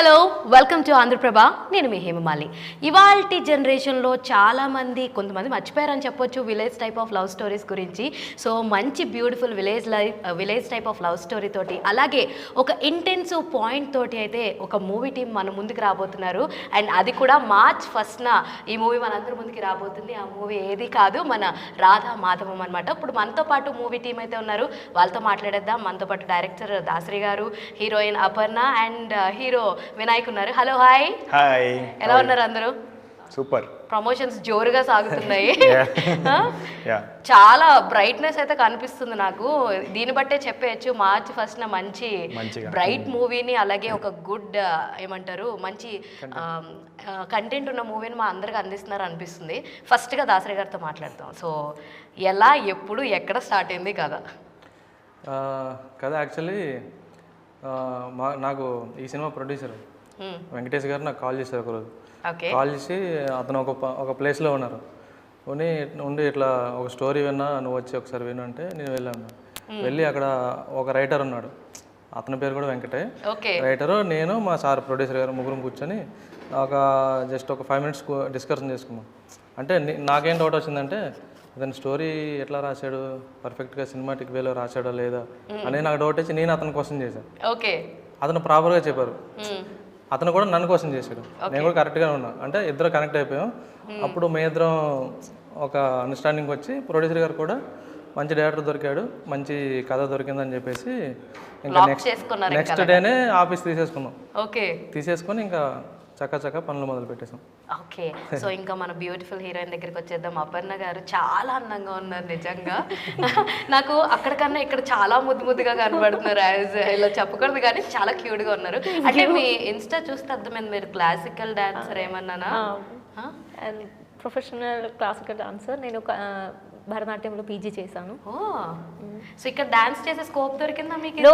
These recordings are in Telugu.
Hello welcome to Andhraprabha. నేను మీ హేమమాలి. ఇవాల్టి జనరేషన్లో చాలామంది కొంతమంది మర్చిపోయారని చెప్పొచ్చు village type of love stories గురించి. సో మంచి beautiful village type of love story తోటి, అలాగే ఒక ఇంటెన్సివ్ పాయింట్ తోటి అయితే ఒక మూవీ టీం మన ముందుకు రాబోతున్నారు. అండ్ అది కూడా March 1న ఈ మూవీ మనందరి ముందుకి రాబోతుంది. ఆ మూవీ ఏది కాదు, మన రాధా మాధవం అనమాట. ఇప్పుడు మనతో పాటు మూవీ టీం అయితే ఉన్నారు, వాళ్ళతో మాట్లాడేద్దాం. మనతో పాటు director Dasari garu, heroine Aparna and hero Vinayak ఉన్నారు. Hello, hi. హాయ్, ఎలా ఉన్నారు అందరూ? సూపర్. ప్రమోషన్స్ జోరుగా సాగుతున్నాయి. చాలా బ్రైట్నెస్ అయితే కనిపిస్తుంది నాకు. దీన్ని బట్టే చెప్పేయచ్చు March 1న మంచి బ్రైట్ మూవీని, అలాగే ఒక గుడ్ ఏమంటారు మంచి కంటెంట్ ఉన్న మూవీని మా అందరికి అందిస్తున్నారు అనిపిస్తుంది. ఫస్ట్గా దాసరి గారితో మాట్లాడతాం. సో ఎలా, ఎప్పుడు, ఎక్కడ స్టార్ట్ అయింది కదా? యాక్చువల్లీ నాకు ఈ సినిమా ప్రొడ్యూసర్ వెంకటేష్ గారు నాకు కాల్ చేశారు ఒకరోజు. కాల్ చేసి అతను ఒక ప్లేస్లో ఉన్నారు, ఉండి ఇట్లా ఒక స్టోరీ విన్నా, నువ్వు వచ్చి ఒకసారి విను అంటే నేను వెళ్ళాను. వెళ్ళి అక్కడ ఒక రైటర్ ఉన్నాడు, అతని పేరు కూడా వెంకటే. రైటరు, నేను, మా సార్ ప్రొడ్యూసర్ గారు ముగ్గురం కూర్చొని జస్ట్ ఒక 5 minutes డిస్కషన్ చేసుకున్నాం. అంటే నాకేం డౌట్ వచ్చిందంటే, అతని స్టోరీ ఎట్లా రాశాడు, పర్ఫెక్ట్గా సినిమాటిక్ వేలో రాశాడా లేదా అని నాకు డౌట్ వచ్చి నేను అతను క్వశ్చన్ చేశాను. అతను ప్రాపర్గా చెప్పారు, అతను కూడా నన్ను క్వశ్చన్ చేశాడు, నేను కూడా కరెక్ట్గానే ఉన్నా. అంటే ఇద్దరు కనెక్ట్ అయిపోయాం. అప్పుడు మీ ఇద్దరం ఒక అండర్స్టాండింగ్ వచ్చి ప్రొడ్యూసర్ గారు కూడా మంచి డైరెక్టర్ దొరికాడు, మంచి కథ దొరికిందని చెప్పేసి ఇంకా నెక్స్ట్ డేనే ఆఫీస్ తీసేసుకున్నాం. తీసేసుకొని ఇంకా చక్క పనులు మొదలు పెట్టేసాం. ఓకే, సో ఇంకా మన బ్యూటిఫుల్ హీరోయిన్ దగ్గరికి వచ్చేద్దాం. అపర్ణ గారు చాలా అందంగా ఉన్నారు నిజంగా. నాకు అక్కడికన్నా ఇక్కడ చాలా ముద్దుగా కనబడుతున్నారు. ఇలా చెప్పకూడదు కానీ చాలా క్యూట్గా ఉన్నారు. అంటే మీ ఇన్స్టా చూస్తే అర్థమైంది మీరు క్లాసికల్ డాన్సర్ ఏమన్నానా? Professional classical dancer. నేను భరతనాట్యంలో పీజీ చేశాను. సో ఇక్కడ డాన్స్ చేసే స్కోప్ దొరికిందా మీకు?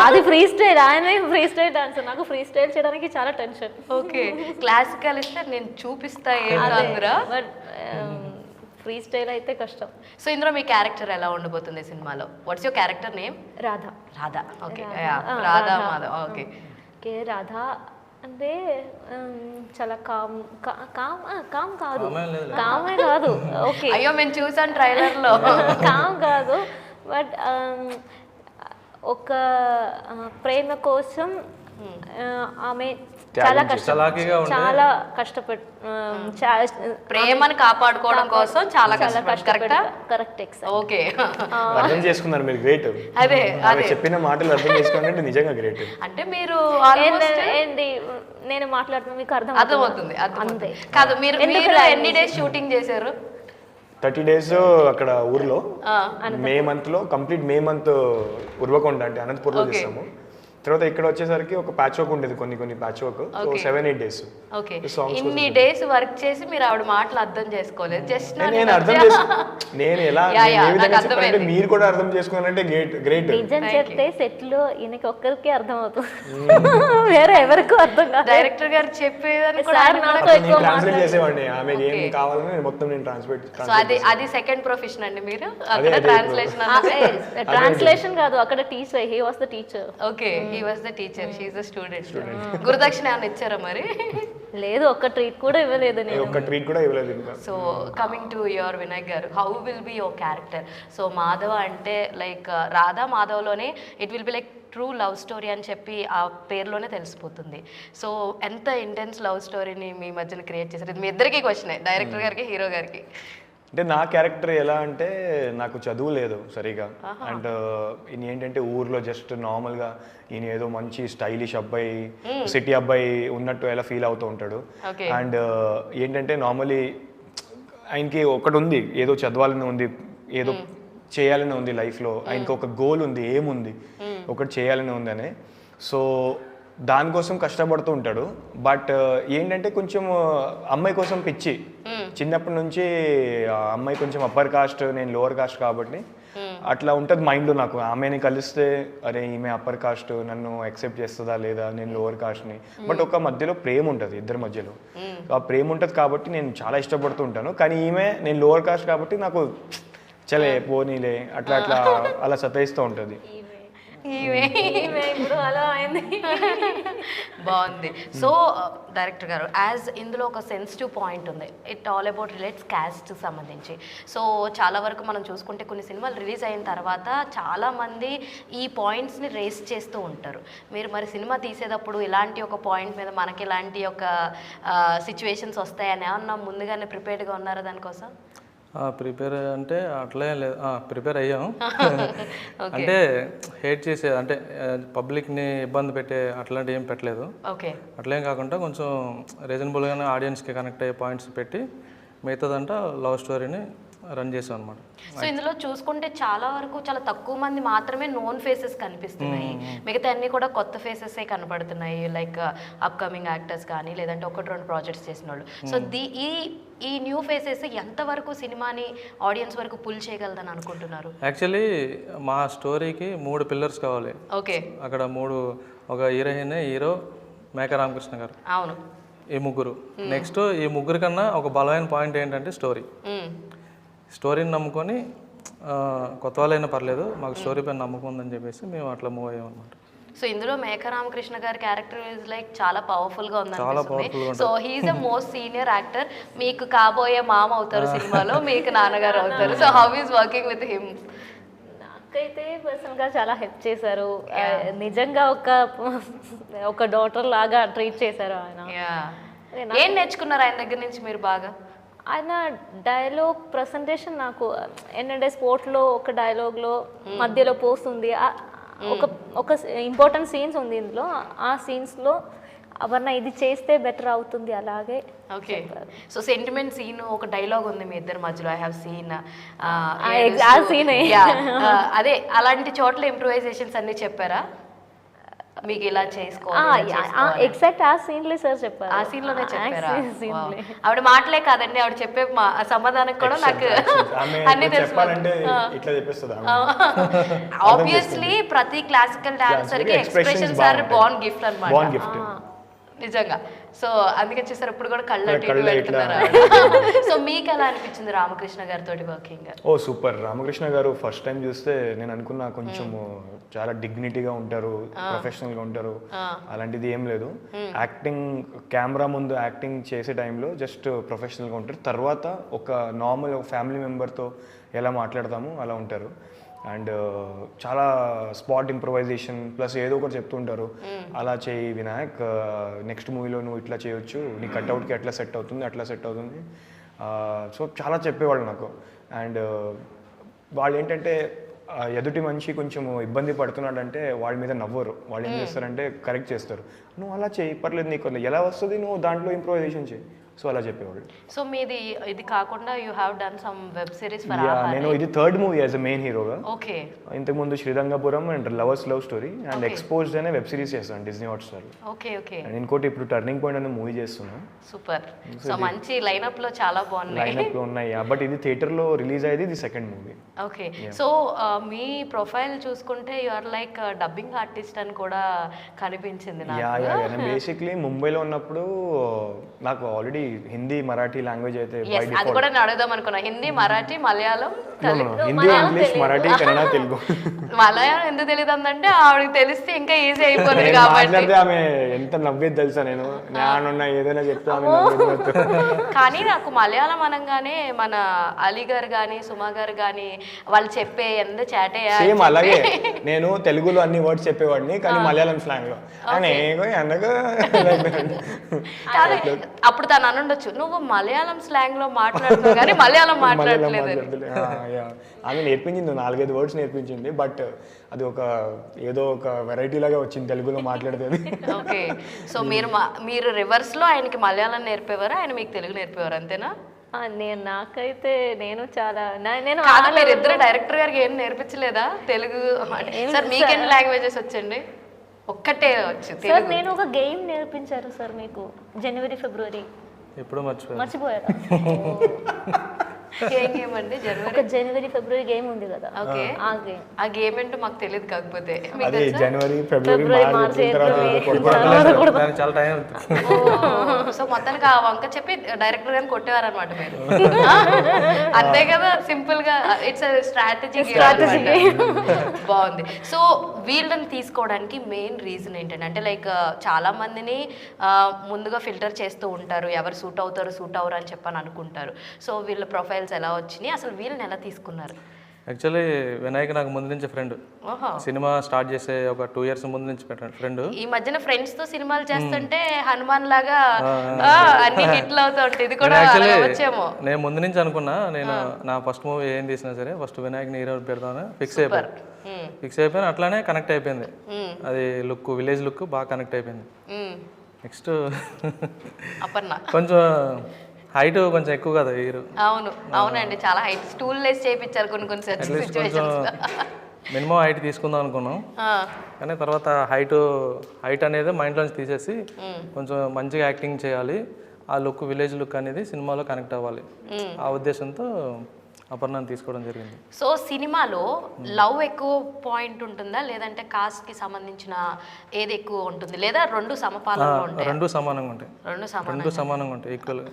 అది ఫ్రీ స్టైల్, ఆయన ఫ్రీ స్టైల్ డాన్సర్. నాకు ఫ్రీ స్టైల్ చేయడానికి చాలా టెన్షన్. ఓకే, క్లాసికల్ ఇస్తే నేను చూపిస్తా బట్ ఫ్రీ స్టైల్ అయితే కష్టం. సో ఇందులో మీ క్యారెక్టర్ ఎలా ఉండబోతుంది సినిమాలో? What's your character name? Radha. Okay, Radha Madhav. Okay, Radha అంటే చాలా కామ్ కాదు. ఓకే, అయ్యో మేము చూసాను ట్రైలర్లో. కామ్ కాదు, బట్ ఒక ప్రేమ కోసం ఆమె చాలా కష్టపడి ప్రేమను కాపాడుకోవడం కోసం చాలా కరెక్ట్. ఓకే, అర్థం చేసుకున్నారు మీరు. గ్రేట్. అదే చెప్పిన మాటలు అర్థం చేసుకోవాలంటే నిజంగా గ్రేట్. అంటే మీరు ఏంటి నేను మాట్లాడుతున్నా మీకు అర్థమవుతుంది అంతే కాదు? మీరు ఎన్ని డేస్ షూటింగ్ చేశారు? 30 days అక్కడ ఊర్లో. మే మంత్ లో కంప్లీట్, మే మంత్ ఉర్వకొండ అంటే అనంతపూర్లో చేస్తాము. తర్వాత ఇక్కడ వచ్చేసరికి ఒక ప్యాచ్ వర్క్ ఉండేది, కొన్ని patch work. So 7-8 days. Okay, ఇన్ని డేస్ వర్క్ చేసి మీరు ఆవిడ మాటలు అర్థం చేసుకోలేదు. జస్ట్ నేను అర్థం నేను ఎలా ఏ విధంగా చెప్పాలంటే మీరు కూడా అర్థం చేసుకున్నారంటే గ్రేట్. నిజం చెప్తే సెట్ లో ఈయనకి ఒక్కరికి అర్థం అవుతుంది, వేరే ఎవరికి అర్థం కాదు. డైరెక్టర్ గారు చెప్పేదని కూడా ట్రాన్స్లేట్ చేసేవాడిని. ఆమెకి ఏం కావాలని మొత్తం నేను ట్రాన్స్లేట్. సో అది సెకండ్ ప్రొఫెషన్ అండి మీరు? ట్రాన్స్లేషన్ కాదు, అక్కడ teacher. He was the teacher. Okay, he was the teacher, she is the student. గురుదక్షిణ ఏమైనా ఇచ్చారా మరి? లేదు, ఒక్క ట్రీట్ కూడా ఇవ్వలేదు నేను. ఒక్క ట్రీట్ కూడా ఇవ్వలేదు ఇంకా. So coming to your Vinayak garu, how will be your character? So Madhava అంటే లైక్ రాధా మాధవ్లోనే it will be like true love story అని చెప్పి ఆ పేరులోనే తెలిసిపోతుంది. సో ఎంత ఇంటెన్స్ లవ్ స్టోరీని మీ మధ్యన క్రియేట్ చేశారు? ఇది మీ ఇద్దరికి క్వశ్చన్, డైరెక్టర్ గారికి, హీరో గారికి. అంటే నా క్యారెక్టర్ ఎలా అంటే, నాకు చదువు లేదు సరిగా. అండ్ ఈయన ఏంటంటే ఊర్లో జస్ట్ నార్మల్గా ఈయన ఏదో మంచి స్టైలిష్ అబ్బాయి, సిటీ అబ్బాయి ఉన్నట్టు ఎలా ఫీల్ అవుతూ ఉంటాడు. అండ్ ఏంటంటే నార్మలీ ఆయనకి ఒకటి ఉంది, ఏదో చదవాలని ఉంది, ఏదో చేయాలని ఉంది లైఫ్లో. ఆయనకి ఒక గోల్ ఉంది, ఏముంది, ఒకటి చేయాలని ఉంది అని. సో దానికోసం కష్టపడుతూ ఉంటాడు. బట్ ఏంటంటే కొంచెం అమ్మాయి కోసం పిచ్చి. చిన్నప్పటి నుంచి అమ్మాయి కొంచెం అప్పర్ కాస్ట్, నేను లోవర్ కాస్ట్ కాబట్టి అట్లా ఉంటుంది మైండ్లో నాకు. ఆమెని కలిస్తే అరే ఈమె అప్పర్ కాస్ట్, నన్ను యాక్సెప్ట్ చేస్తుందా లేదా, నేను లోవర్ కాస్ట్ని. బట్ ఒక మధ్యలో ప్రేమ ఉంటుంది, ఇద్దరి మధ్యలో ఆ ప్రేమ ఉంటుంది కాబట్టి నేను చాలా ఇష్టపడుతూ ఉంటాను. కానీ ఈమె నేను లోవర్ కాస్ట్ కాబట్టి నాకు చలే పోనీలే అట్లా అలా సతాయిస్తూ ఉంటుంది. ఈమె ఇప్పుడు అలా అయింది. బాగుంది. సో డైరెక్టర్ గారు, యాజ్ ఇందులో ఒక సెన్సిటివ్ పాయింట్ ఉంది, it all about relates caste సంబంధించి. సో చాలా వరకు మనం చూసుకుంటే కొన్ని సినిమాలు రిలీజ్ అయిన తర్వాత చాలామంది ఈ పాయింట్స్ని రేస్ చేస్తూ ఉంటారు. మీరు మరి సినిమా తీసేటప్పుడు ఇలాంటి ఒక పాయింట్ మీద మనకి ఇలాంటి ఒక సిచ్యువేషన్స్ వస్తాయని ఏమన్నా ముందుగానే ప్రిపేర్డ్గా ఉన్నారా దానికోసం? ప్రిపేర్ అంటే అట్లే లేదు, ప్రిపేర్ అయ్యాం. అంటే హేట్ చేసే అంటే పబ్లిక్ని ఇబ్బంది పెట్టే అట్లాంటివి ఏం పెట్టలేదు. ఓకే. అట్లేం కాకుండా కొంచెం రీజనబుల్గానే ఆడియన్స్కి కనెక్ట్ అయ్యే పాయింట్స్ పెట్టి మిగతాదంట లవ్ స్టోరీని రన్ చేసాం అనమాట. సో ఇందులో చూసుకుంటే చాలా వరకు చాలా తక్కువ మంది మాత్రమే నోన్ ఫేసెస్ కనిపిస్తున్నాయి, మిగతా అన్ని కూడా కొత్త ఫేసెసే కనపడుతున్నాయి, లైక్ అప్కమింగ్ యాక్టర్స్ కానీ లేదంటే 1-2 ప్రాజెక్ట్స్ చేసిన వాళ్ళు. సో ఈ న్యూ ఫేసెస్ ఎంతవరకు సినిమాని ఆడియన్స్ వరకు పుల్ చేయగలదని అనుకుంటున్నారు? యాక్చువల్లీ మా స్టోరీకి 3 పిల్లర్స్ కావాలి. ఓకే. అక్కడ 3, ఒక హీరోయిన్, హీరో, మేక రామకృష్ణ గారు, అవును, ఈ ముగ్గురు. నెక్స్ట్ ఈ ముగ్గురు కన్నా ఒక బలమైన పాయింట్ ఏంటంటే స్టోరీని నమ్ముకొని కొత్త వాళ్ళైనా పర్లేదు మాకు స్టోరీ పైన నమ్మకం ఉందని చెప్పేసి మేము అట్లా మూవ్ అయ్యాం అనమాట. సో ఇందులో మేక రామకృష్ణ గారి క్యారెక్టర్ ఇస్ లైక్ చాలా పవర్ఫుల్ గా ఉంది. So he's the most senior actor. మీకు కాబోయే మామ అవుతారు సినిమాలో, మీకు నాన్నగారు అవుతారు. So how is working with him? నాకైతే పర్సనల్గా చాలా హెల్ప్ చేశారు. నిజంగా ఒక డాటర్ లాగా ట్రీట్ చేశారు ఆయన. ఏం నేర్చుకున్నారు ఆయన దగ్గర నుంచి మీరు బాగా? ఆయన డైలాగ్ ప్రజెంటేషన్ నాకు ఏంటంటే స్పోర్ట్లో ఒక డైలాగ్లో మధ్యలో పోస్తుంది, ఒక ఇంపార్టెంట్ సీన్స్ ఉంది ఇందులో, ఆ సీన్స్లో అవర్న ఇది చేస్తే బెటర్ అవుతుంది అలాగే. ఓకే. సో సెంటిమెంట్ సీన్ ఒక డైలాగ్ ఉంది మీ ఇద్దరి మధ్యలో, ఐ హావ్ సీన్ అదే అలాంటి చోట్ల ఇంప్రూవైజేషన్స్ అన్ని చెప్పారా మీకు ఇలా చేసుకోవాలి? ఎగ్జాక్ట్ ఆ సీన్లే సార్ చెప్పారు. ఆ సీన్ లోనే చెప్పారా? ఆవిడ మాటలే కాదండి, ఆవిడ చెప్పే సమాధానం కూడా నాకు అన్ని తెలుసు. ఆబ్వియస్లీ ప్రతి క్లాసికల్ డాన్సర్ కి ఎక్స్ప్రెషన్స్ ఆర్ బోర్న్ గిఫ్ట్ అన్నమాట, నిజంగా. సో అందుకే చూసారు ఇప్పుడు కూడా కళ్ళు పెడుతున్నారు. సో మీకు ఎలా అనిపించింది రామకృష్ణ గారితో వర్కింగ్? ఓ సూపర్. రామకృష్ణ గారు ఫస్ట్ టైం చూస్తే నేను అనుకున్నా కొంచెం చాలా డిగ్నిటీగా ఉంటారు, ప్రొఫెషనల్గా ఉంటారు, అలాంటిది ఏం లేదు. యాక్టింగ్ కెమెరా ముందు యాక్టింగ్ చేసే టైంలో జస్ట్ ప్రొఫెషనల్గా ఉంటారు, తర్వాత ఒక నార్మల్ ఫ్యామిలీ మెంబర్తో ఎలా మాట్లాడతామో అలా ఉంటారు. అండ్ చాలా స్పాట్ ఇంప్రొవైజేషన్ ప్లస్ ఏదో ఒకటి చెప్తుంటారు, అలా చేయి వినాయక్, నెక్స్ట్ మూవీలో నువ్వు ఇట్లా చేయొచ్చు, నీ కట్అవుట్కి ఎట్లా సెట్ అవుతుంది అట్లా సెట్ అవుతుంది. సో చాలా చెప్పేవాళ్ళు నాకు. అండ్ వాళ్ళు ఏంటంటే ఎదుటి మనిషి కొంచెం ఇబ్బంది పడుతున్నాడంటే వాళ్ళ మీద నవ్వరు, వాళ్ళు ఏం చేస్తారంటే కరెక్ట్ చేస్తారు, నువ్వు అలా చేయి పర్లేదు, నీకు ఎలా వస్తుంది నువ్వు దాంట్లో ఇంప్రొవైజేషన్ చేయి. సో అలా చెప్పేవాళ్ళు. సో మీది ఇది కాకుండా you have done some web series for నేను ఇది 3rd movie as a main హీరోగా. ఓకే. ఇంతకుముందు Srirangapuram and lovers love story and exposed అనే వెబ్ సిరీస్ చేస్తాను Disney Hotstar. Okay okay. And ఇంకోటి ఇప్పుడు టర్నింగ్ పాయింట్ అనే మూవీ చేస్తున్నాను. సూపర్. సో మంచి లైనప్ లో చాలా బాగున్నాయి. లైనప్ లో ఉన్నాయి, బట్ ఇది థియేటర్ లో రిలీజ్ అయ్యేది ఇది 2nd మూవీ. ఓకే. సో మీ ప్రొఫైల్ చూసుకుంటే you are like dubbing artist అని కూడా కనిపించింది నాకు. నేను బేసిక్లీ ముంబైలో ఉన్నప్పుడు నాకు ఆల్రెడీ హిందీ మరాఠీ లాంగ్వేజ్ అయితే అది కూడా నేను అడుగుదాం అనుకున్నా. హిందీ మరాఠీ మలయాళం హిందీ ఇంగ్లీష్ మరాఠీ కన్నడ తెలుగు. మలయాళం ఎందుకు తెలియదు అందంటే ఆవిడకి తెలిస్తే ఇంకా ఈజీ అయిపోతుంది కాబట్టి. ఆమె ఎంత నవ్వేది తెలుసా, నేను నానున్నా ఏదైనా చెప్తా. కానీ నాకు మలయాళం అనగానే మన అలీ గారు కానీ సుమా గారు కానీ వాళ్ళు చెప్పే ఎంత చాటే సేమ్ అలాగే నేను తెలుగులో అన్ని వర్డ్స్ చెప్పేవాడిని కానీ మలయాళం స్లాంగ్ లో. అప్పుడు తను అనుండొచ్చు నువ్వు మలయాళం స్లాంగ్ లో మాట్లాడుతున్నావు కానీ మలయాళం మాట్లాడలేదు. ఆమె నేర్పించింది 4-5 వర్డ్స్ నేర్పించింది, బట్ అది ఒక ఏదో ఒక వెరైటీ లాగా వచ్చింది తెలుగులో మాట్లాడుతుంది. ఓకే. సో మీరు రివర్స్ లో ఆయనకి మలయాళం నేర్పేవారా, ఆయన మీకు తెలుగు నేర్పేవారు అంతేనా? నాకైతే నేను చాలా మీరు ఇద్దరు డైరెక్టర్ గారికి ఏం నేర్పించలేదా తెలుగు? సార్ మీకు ఎన్ని లాంగ్వేజెస్ వచ్చండి? ఒక్కటే వచ్చు సార్. నేను ఒక గేమ్ నేర్పించారు సార్ మీకు జనవరి ఫిబ్రవరి. ఎప్పుడు మర్చిపోయారా? ఏం గేమ్ అండి? జనవరి ఫిబ్రవరి గేమ్ ఉంది కదా. ఓకే. ఆ గేమ్ ఏంటో మాకు తెలియదు, కాకపోతే జనవరి ఫిబ్రవరి మార్చి చాలా టైం. సో మొత్తానికి ఆ వంక చెప్పి డైరెక్టర్ గారిని కొట్టేవారు అనమాట మీరు. అంతే కదా, సింపుల్ గా. It's strategy. బాగుంది. సో వీళ్ళని తీసుకోవడానికి మెయిన్ రీజన్ ఏంటంటే అంటే లైక్ చాలా మందిని ముందుగా ఫిల్టర్ చేస్తూ ఉంటారు, ఎవరు సూట్ అవుతారు సూట్ అవ్వరు అని చెప్పని అనుకుంటారు. సో వీళ్ళ ప్రొఫైల్స్ ఎలా వచ్చినాయి, అసలు వీళ్ళని ఎలా తీసుకున్నారు? యాక్చువల్లీ వినాయక్ నాకు ముందు నుంచి ఫ్రెండ్, ఓహో, సినిమా స్టార్ట్ చేసే ఒక 2 years ముందు నుంచి ఫ్రెండ్. ఈ మధ్యన ఫ్రెండ్స్ తో సినిమాలు చేస్తుంటే హనుమాన్ లాగా అన్ని హిట్లు అవుతూ ఉంటాయి, ఇది కూడా అలాగే వచ్చేమో. నేను ముందు నుంచి అనుకున్నా, నేను నా ఫస్ట్ మూవీ ఏం తీసినా సరే ఫస్ట్ వినాయక్ని హీరో పెడతామని ఫిక్స్ అయిపోయాను. అట్లానే కనెక్ట్ అయిపోయింది, అది లుక్, విలేజ్ లుక్ బాగా కనెక్ట్ అయిపోయింది. నెక్స్ట్ అపర్ణ కొంచెం హైట్ కొంచెం ఎక్కువ కదా హీరో. అవును అవునండి, చాలా హైట్, స్టూల్ లేసి చేయించారు కొన్ని సిచ్యువేషన్స్. మినిమం హైట్ తీసుకుందాం అనుకున్నాం, కానీ తర్వాత హైట్ అనేది మైండ్లోంచి తీసేసి కొంచెం మంచిగా యాక్టింగ్ చేయాలి, ఆ లుక్ విలేజ్ లుక్ అనేది సినిమాలో కనెక్ట్ అవ్వాలి, ఆ ఉద్దేశంతో అపర్ణని తీసుకోవడం జరిగింది. సో సినిమాలో లవ్ ఎక్కువ పాయింట్ ఉంటుందా, లేదంటే కాస్ట్ కి సంబంధించిన ఏది ఎక్కువ ఉంటుంది, లేదా రెండు సమపాలంలో ఉంటాయి? రెండు సమానంగా ఉంటాయి, రెండు సమానంగా ఉంటాయి, ఈక్వల్.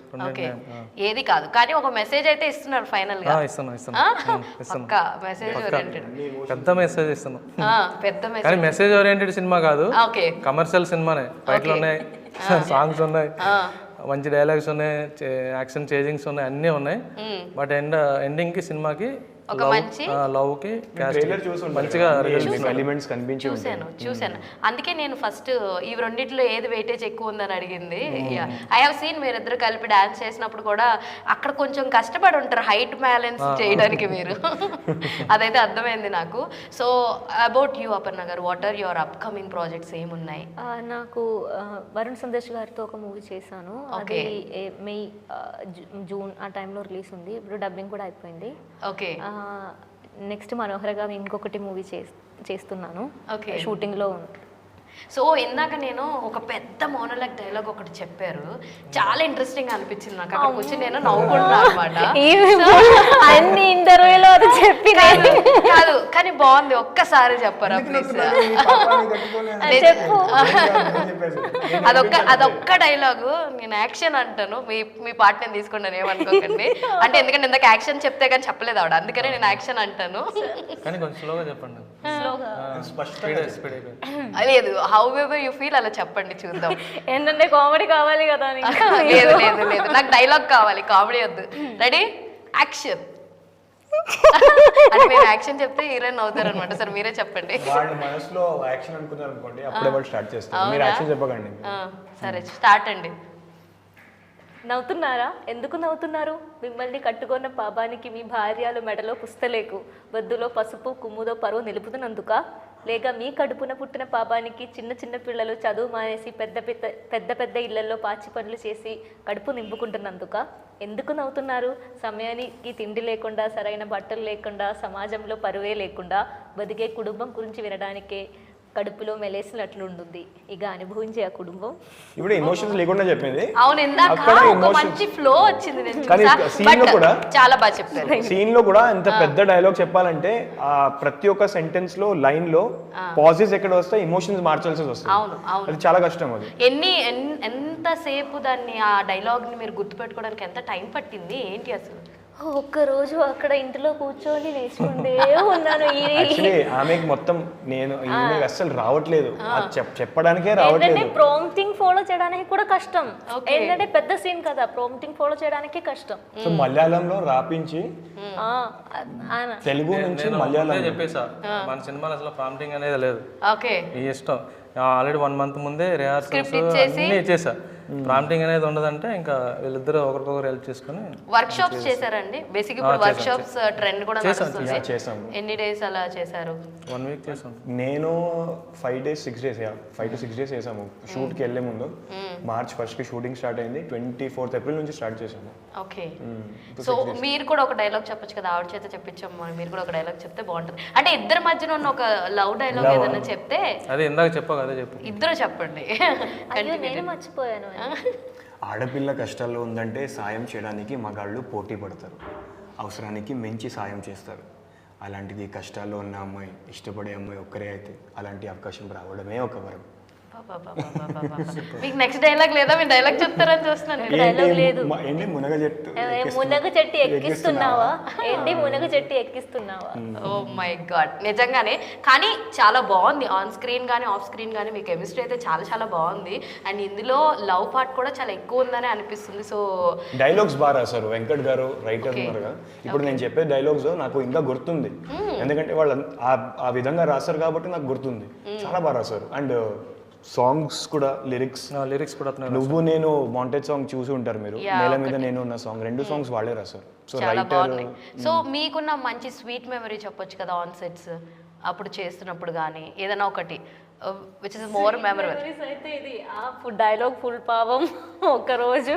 ఏది కాదు కానీ ఒక మెసేజ్ అయితే ఇస్తున్నారు ఫైనల్ గా. ఇస్తాను మెసేజ్ ఓరియంటెడ్, పెద్ద మెసేజ్ ఇస్తున్నాం. పెద్ద మెసేజ్, కానీ మెసేజ్ ఓరియంటెడ్ సినిమా కాదు, కమర్షియల్ సినిమానే. ఫైట్లు ఉన్నాయి, సాంగ్స్ ఉన్నాయి, మంచి డైలాగ్స్ ఉన్నాయి, యాక్షన్ చేంజింగ్స్ ఉన్నాయి, అన్నీ ఉన్నాయి. బట్ ఎండింగ్ కి సినిమాకి ఒక మంచి లవ్ కి మంచిగా ఎలిమెంట్స్ కనిపించి చూసాను. అందుకే నేను ఫస్ట్ ఈ రెండిట్లో ఏది వెయిటేజ్ ఎక్కువ ఉందని అడిగింది. ఐ హావ్ సీన్ మీరిద్దరు కలిపి డాన్స్ చేసినప్పుడు కూడా అక్కడ కొంచెం కష్టపడి ఉంటారు హైట్ బ్యాలెన్స్ చేయడానికి మీరు, అదైతే అర్థమైంది నాకు. సో అబౌట్ యూ అపర్ణ గారు, what are your upcoming projects ఏమున్నాయి? నాకు వరుణ్ సందేశ్ గారితో ఒక మూవీ చేశాను, అది మే జూన్ ఆ టైంలో రిలీజ్ ఉంది. ఇప్పుడు డబ్బింగ్ కూడా అయిపోయింది. ఓకే, నెక్స్ట్ మనోహరగా ఇంకొకటి మూవీ చేస్తున్నాను, షూటింగ్లో ఉంది. సో ఇందాక నేను ఒక పెద్ద మోనోలాగ్ డైలాగ్ ఒకటి చెప్పారు, చాలా ఇంట్రెస్టింగ్ అనిపించింది నాకు. అక్కడికి వచ్చి నేను నవ్వుకుంటున్నాను అనమాట. అన్ని ఇంటర్వ్యూలో చెప్పిన కాదు కానీ బాగుంది, ఒక్కసారి చెప్పరా ప్లీజ్? అదొక్క డైలాగు నేను యాక్షన్ అంటాను, మీ పార్ట్ నేను తీసుకుంటాను, ఏమనుకోకండి. అంటే ఎందుకంటే ఇందాక యాక్షన్ చెప్తే కానీ చెప్పలేదు ఆవిడ, అందుకనే నేను యాక్షన్ అంటాను. లేదు, హౌ ఎవర్ యూ ఫీల్ అలా చెప్పండి చూద్దాం. ఏంటంటే కామెడీ కావాలి కదా. లేదు లేదు లేదు, నాకు డైలాగ్ కావాలి, కామెడీ వద్దు. Ready, action. అంటే మీరు యాక్షన్ చెప్తే హీరోయిన్ అవుతారు అనమాట. సార్ మీరే చెప్పండి. వాళ్ళ మనసులో యాక్షన్ అనుకున్నారు అనుకోండి, అప్పుడే వాళ్ళు స్టార్ట్ చేస్తారు, మీరు యాక్షన్ చెప్పకండి. సరే స్టార్ట్ అండి. నవ్వుతున్నారా? ఎందుకు నవ్వుతున్నారు? మిమ్మల్ని కట్టుకున్న పాపానికి మీ భార్యలు మెడలో పుస్తలేకు, బొద్దులో పసుపు కుమ్ముదో పరువు నిలుపుతున్నందుక, లేక మీ కడుపున పుట్టిన పాపానికి చిన్న చిన్న పిల్లలు చదువు మానేసి పెద్ద పెద్ద ఇళ్లలో పాచి పనులు చేసి కడుపు నింపుకుంటున్నందుక? ఎందుకు నవ్వుతున్నారు? సమయానికి తిండి లేకుండా, సరైన బట్టలు లేకుండా, సమాజంలో పరువే లేకుండా బతికే కుటుంబం గురించి వినడానికే కడుపులో మెలేసినట్లుంటుంది. ఇక అనుభవించే ఆ కుటుంబం. ఇప్పుడు ఎమోషన్స్ లేకుండా చెప్పింది. అవును, ఇందాక ఒక మంచి ఫ్లో వచ్చింది, నేను సీన్ లో కూడా చాలా బాగా చెప్పారు. సీన్ లో కూడా ఎంత పెద్ద డైలాగ్ చెప్పాలంటే ప్రతి ఒక్క సెంటెన్స్ లో లైన్ లో పాజెస్ ఎక్కడ వస్తాయి, ఎమోషన్స్ మార్చాల్సి వస్తుంది. అవును అవును, అది చాలా కష్టం. అది ఎంతసేపు దాన్ని ఆ డైలాగ్ ని మీరు గుర్తుపెట్టుకోవడానికి ఎంత టైం పట్టింది ఏంటి అసలు? ఒక్కరోజు అక్కడ ఇంట్లో కూర్చొని నేర్చుకుంటే ఉన్నాను. ఆమెకి మొత్తం నేను అసలు రావట్లేదు, చెప్పడానికే రావట్లేదు. ప్రాంప్టింగ్ ఫాలో చేయడానికి కూడా కష్టం. ఏంటంటే పెద్ద సీన్ కదా, ప్రాంప్టింగ్ ఫాలో చేయడానికి కష్టం. సో మలయాళంలో రాపించి తెలుగు నుంచి మలయాళం చెప్పేసా, మన సినిమాలో అసలు ప్రాంప్టింగ్ అనేది లేదు. ఓకే, ఈ ఇష్టం. ఆల్రెడీ 1 month ముందే రిహార్సల్స్ అన్నీ ఇచ్చేసా. ప్రాంప్టింగ్ అనేది ఉండదంటే ఇంకా వీళ్ళిద్దరు ఒకరికొకరు హెల్ప్ చేసుకుని వర్క్ షాప్స్ చేశారండి. బేసిక్ ఇప్పుడు వర్క్ షాప్స్ ట్రెండ్ కూడా నడుస్తుంది. ఎన్ని డేస్ అలా చేశారు? 1 week చేసాం. నేను 5 days 6 days 5 to 6 days చేసాము. షూట్ కి వెళ్ళే ముందు March 1st కి షూటింగ్ స్టార్ట్ అయింది, 24th April నుంచి స్టార్ట్ చేసాము. ఓకే, సో మీరు కూడా ఒక డైలాగ్ చెప్పొచ్చు కదా, ఆవిడ చేత చెప్పించాము. మీరు కూడా ఒక డైలాగ్ చెప్తే బాగుంటుంది. అంటే ఇద్దరి మధ్యన ఉన్న ఒక లవ్ డైలాగ్ ఏదైనా చెప్తే. అదే ఇందాక చెప్పా కదా, చెప్పు. ఇద్దరు చెప్పండి. నేను మర్చిపోయాను. ఆడపిల్ల కష్టాల్లో ఉందంటే సాయం చేయడానికి మగాళ్ళు పోటీ పడతారు, అవసరానికి మించి సాయం చేస్తారు. అలాంటిది కష్టాల్లో ఉన్న అమ్మాయి, ఇష్టపడే అమ్మాయి ఒక్కరే అయితే అలాంటి అవకాశం రావడమే ఒక వరం. మీకు నెక్స్ట్ డైలాగ్ లేదా? మీరు డైలాగ్ చెప్తారని చూస్తున్నాను. డైలాగ్ లేదు. ఏంటి మునగ చెట్టు మునగ చెట్టు ఎక్కిస్తున్నావా ఏంటి? మునగ చెట్టు ఎక్కిస్తున్నావా? ఓ మై గాడ్, నిజంగానే. కానీ చాలా బాగుంది ఆన్ స్క్రీన్ కానీ ఆఫ్ స్క్రీన్ కానీ మీ కెమిస్ట్రీ అయితే చాలా చాలా బాగుంది. అండ్ ఇందులో లవ్ పార్ట్ కూడా చాలా ఎక్కువ ఉందని అనిపిస్తుంది. సో డైలాగ్స్ బాగా రాశారు వెంకట్ గారు, రైటర్ ఉన్నారు కదా. ఇప్పుడు నేను చెప్పే డైలాగ్స్ నాకు ఇంకా గుర్తుంది, ఎందుకంటే వాళ్ళు ఆ విధంగా రాశారు కాబట్టి నాకు గుర్తుంది. చాలా బాగా రాశారు. అండ్ సాంగ్స్ కూడా, లిరిక్స్ కూడా అతను నువ్వు నేను వాంటెడ్ సాంగ్ చూసి ఉంటారు మీరు, నేల మీద నేను ఉన్న సాంగ్, 2 సాంగ్స్ వాళ్ళే రాశారు. సో చాలా బాగున్నాయి. సో మీకున్న మంచి స్వీట్ మెమరీ చెప్పొచ్చు కదా ఆన్ సెట్స్ అప్పుడు చేస్తున్నప్పుడు కానీ ఏదైనా ఒకటి విచ్ ఇస్ మోర్ మెమరబుల్. అయితే ఇది ఆ డైలాగ్ ఫుల్ పావం ఒకరోజు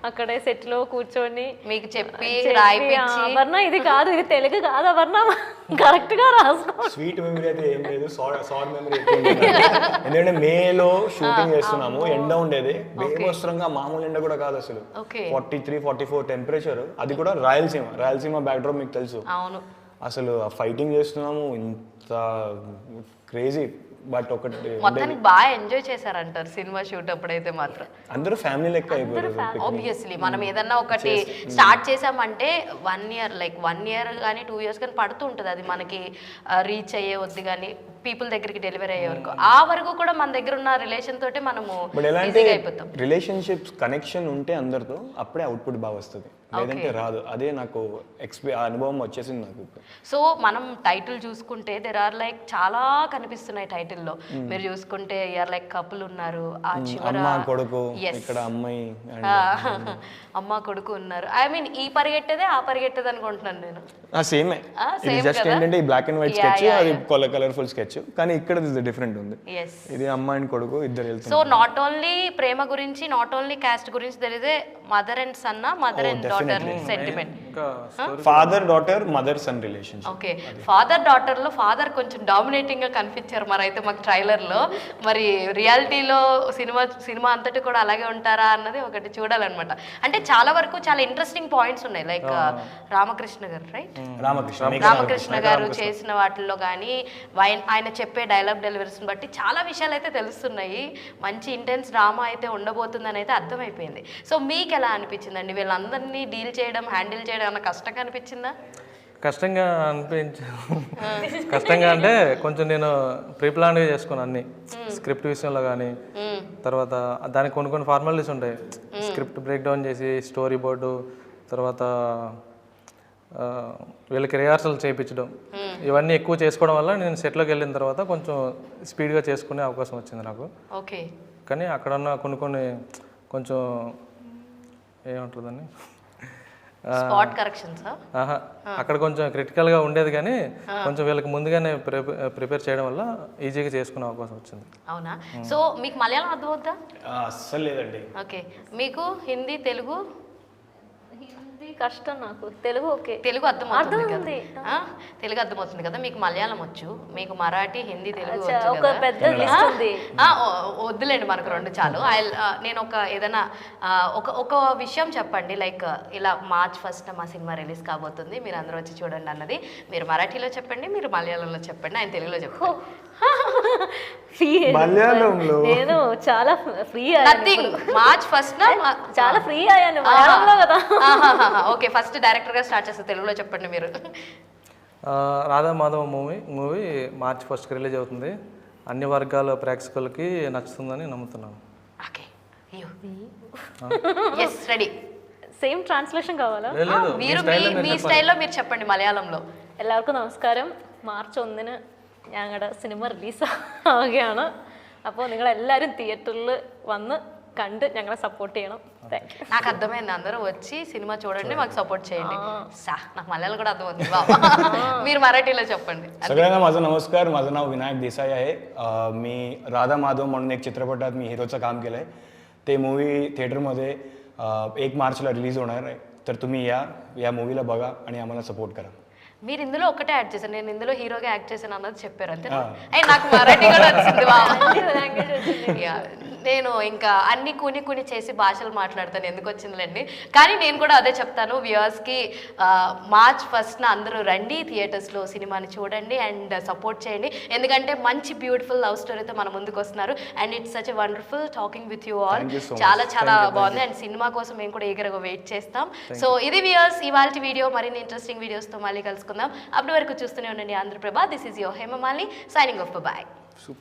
అక్కడే సెట్ లో కూర్చొని మీకు చెప్పి రాయిపించి, అవర్ణ ఇది కాదు, ఇది తెలుగు కాదు అవర్ణ, కరెక్ట్ గా రాసుకో. స్వీట్ మెమరీ అయితే ఏం లేదు, సార్ మెమరీ ఎందుకంటే మేలో షూటింగ్ చేస్తున్నాము, ఎండ ఉండేది బేవస్త్రంగా, మామూలు ఎండ కూడా కాదు అసలు, 43-44 టెంపరేచర్, అది కూడా రాయలసీమ బ్యాక్డ్రాప్ మీకు తెలుసు. అవును, అసలు ఫైటింగ్ చేస్తున్నాము, ఇంత క్రేజీ. బట్ ఒకటి మొత్తానికి బాగా ఎంజాయ్ చేశారంటారు సినిమా షూట్ అప్పుడైతే మాత్రం. అందరూ ఫ్యామిలీ లెక్క అయిపోయారు. ఆబ్వియస్లీ మనం ఏదన్నా ఒకటి స్టార్ట్ చేసామంటే 1 year, లైక్ 1 year కానీ 2 years కానీ పడుతూ ఉంటుంది అది మనకి రీచ్ అయ్యే వద్దు కానీ పీపుల్ దగ్గరికి డెలివరీ అయ్యే వరకు. ఆ వరకు కూడా మన దగ్గర ఉన్న రిలేషన్ తోటి మనము ఈజీగా అయిపోతాం. రిలేషన్షిప్స్ కనెక్షన్ ఉంటే అందరితో అప్పుడే అవుట్పుట్ బాగా వస్తుంది, లేదంటే రాదు. అదే నాకు అనుభవం వచ్చేసింది నాకు. సో మనం టైటిల్ చూసుకుంటే దెర్ ఆర్ లైక్ చాలా కనిపిస్తున్నాయి టైటిల్లో. మీరు చూసుకుంటే ఆర్ లైక్ కపుల్ ఉన్నారు, ఆ చివర అమ్మ కొడుకు, ఇక్కడ అమ్మాయి అమ్మ కొడుకు ఉన్నారు. ఐ మీన్ ఈ పరిగెట్టేదే ఆ పరిగెట్టేది అనుకుంటున్నాను నేను. సేమే, ఇది జస్ట్ ఏంటంటే ఈ బ్లాక్ అండ్ వైట్ స్కెచ్, అది కలర్ఫుల్ స్కెచ్, కానీ ఇక్కడ డిఫరెంట్ ఉంది. ఇది అమ్మ అండ్ కొడుకు ఇద్దరు వెళ్తారు. సో నాట్ ఓన్లీ ప్రేమ గురించి, నాట్ ఓన్లీ కాస్ట్ గురించి, there is a mother and son, mother and daughter sentiment, father daughter mother son relationship. Okay, father daughter లో ఫాదర్ కొంచెం డామినేటింగ్ గా కనిపించారు మరి అయితే మాకు ట్రైలర్ లో. మరి రియాలిటీలో సినిమా అంతటి కూడా అలాగే ఉంటారా అన్నది ఒకటి చూడాలన్నమాట. అంటే చాలా వరకు చాలా ఇంట్రెస్టింగ్ పాయింట్స్ ఉన్నాయి, లైక్ రామకృష్ణ గారు, రైట్, రామకృష్ణ గారు చేసిన వాటిల్లో కానీ ఆయన చెప్పే డైలాగ్ డెలివరీస్ని బట్టి చాలా విషయాలు అయితే తెలుస్తున్నాయి. మంచి ఇంటెన్స్ డ్రామా అయితే ఉండబోతుందని అయితే అర్థమైపోయింది. సో మీకు ఎలా అనిపించిందండి వీళ్ళందరినీ డీల్ చేయడం, హ్యాండిల్ చేయడం అన్న కష్టంగా అనిపించిందా? కష్టంగా అంటే కొంచెం నేను ప్రీప్లాన్గా చేసుకున్నాను అన్ని, స్క్రిప్ట్ విషయంలో కానీ, తర్వాత దానికి కొన్ని ఫార్మాలిటీస్ ఉంటాయి. స్క్రిప్ట్ బ్రేక్ డౌన్ చేసి స్టోరీ బోర్డు, తర్వాత వీళ్ళకి రిహార్సల్ చేయించడం, ఇవన్నీ ఎక్కువ చేసుకోవడం వల్ల నేను సెట్లోకి వెళ్ళిన తర్వాత కొంచెం స్పీడ్గా చేసుకునే అవకాశం వచ్చింది నాకు. ఓకే, కానీ అక్కడ ఉన్న కొన్ని కొంచెం ఏమంటుందని స్పాట్ కరెక్షన్స్ అక్కడ కొంచెం క్రిటికల్గా ఉండేది, కానీ కొంచెం వీళ్ళకి ముందుగానే ప్రిపేర్ చేయడం వల్ల ఈజీగా చేసుకునే అవకాశం వచ్చింది. అవునా? సో మీకు మలయాళం అర్థమవుతా? అస్సలు లేదండి. ఓకే, మీకు హిందీ, తెలుగు? హిందీ కష్టం నాకు, తెలుగు ఓకే. తెలుగు అర్థమవుతుంది కదా, తెలుగు అర్థమవుతుంది కదా. మీకు మలయాళం వచ్చు, మీకు మరాఠీ, హిందీ, తెలుగు వద్దులేండి, మనకు 2 చాలు. నేను ఏదైనా ఒక విషయం చెప్పండి, లైక్ ఇలా March 1st మా సినిమా రిలీజ్ కాబోతుంది, మీరు అందరూ వచ్చి చూడండి అన్నది. మీరు మరాఠీలో చెప్పండి, మీరు మలయాళంలో చెప్పండి, ఆయన తెలుగులో చెప్పండి. మలయాళంలో నేను చాలా ఫ్రీ March 1st చాలా ఫ్రీ అయ్యాను మలయాళంలో కదా. ఓకే, ఫస్ట్ డైరెక్టర్ గా స్టార్ట్ చేస్తే తెలుగులో చెప్పండి మీరు. Radha Madhava movie March 1st release అవుతుంది. అన్ని వర్గాల ప్రేక్షకులకి నచ్చుతుందని నమ్ముతున్నాను. Okay, yes, ready. Same translation కావాలా? మీరు మీ స్టైల్లో మీరు చెప్పండి മലയാളంలో. എല്ലാവർക്കും നമസ്കാരം. March 1 ഞങ്ങളുടെ സിനിമ റിലീസ് ആവുകയാണ്. അപ്പോൾ നിങ്ങളെല്ലാവരും തിയേറ്ററിൽ വന്ന് കണ്ട് ഞങ്ങളെ സപ്പോർട്ട് ചെയ്യണം. Thank you. నాకు అర్థమైంది, అందరూ వచ్చి సినిమా చూడండి, మాకు సపోర్ట్ చేయండి. నాకు మలయాళం కూడా అర్థమవుతుంది, మీరు మరాఠీలో చెప్పండి. सगळ्यांना माझं नमस्कार, माझं नाव विनायक देसाई आहे. मी राधा माधव म्हणून एक चित्रपटात मी हिरोचं काम केलं आहे. ते मूवी थिएटरमध्ये 1 मार्चला रिलीज होणार आहे. तर तुम्ही या मूवीला बघा आणि आम्हाला सपोर्ट करा. మీరు ఇందులో ఒకటే యాడ్ చేశారు, నేను ఇందులో హీరోగా యాక్ట్ చేశాను అన్నది చెప్పారు అంతే. నాకు మరాఠీ కూడా వచ్చింది. నేను ఇంకా అన్ని కూని చేసి భాషలు మాట్లాడతాను, ఎందుకు వచ్చిందిలేండి. కానీ నేను కూడా అదే చెప్తాను వ్యూవర్స్కి, మార్చ్ 1న అందరూ రండి థియేటర్స్లో సినిమాని చూడండి అండ్ సపోర్ట్ చేయండి. ఎందుకంటే మంచి బ్యూటిఫుల్ లవ్ స్టోరీతో మన ముందుకు వస్తున్నారు. And it's such a wonderful talking with you all. చాలా చాలా బాగుంది. అండ్ సినిమా కోసం మేము కూడా ఈగర్గా వెయిట్ చేస్తాం. సో ఇది వ్యూవర్స్ ఇవాళ వీడియో. మరిన్ని ఇంట్రెస్టింగ్ వీడియోస్తో మళ్ళీ కలుసుకుందాం. అప్పటి వరకు చూస్తూనే ఉండండి Andhra Prabha. This is your Hema Malini signing off. Bye.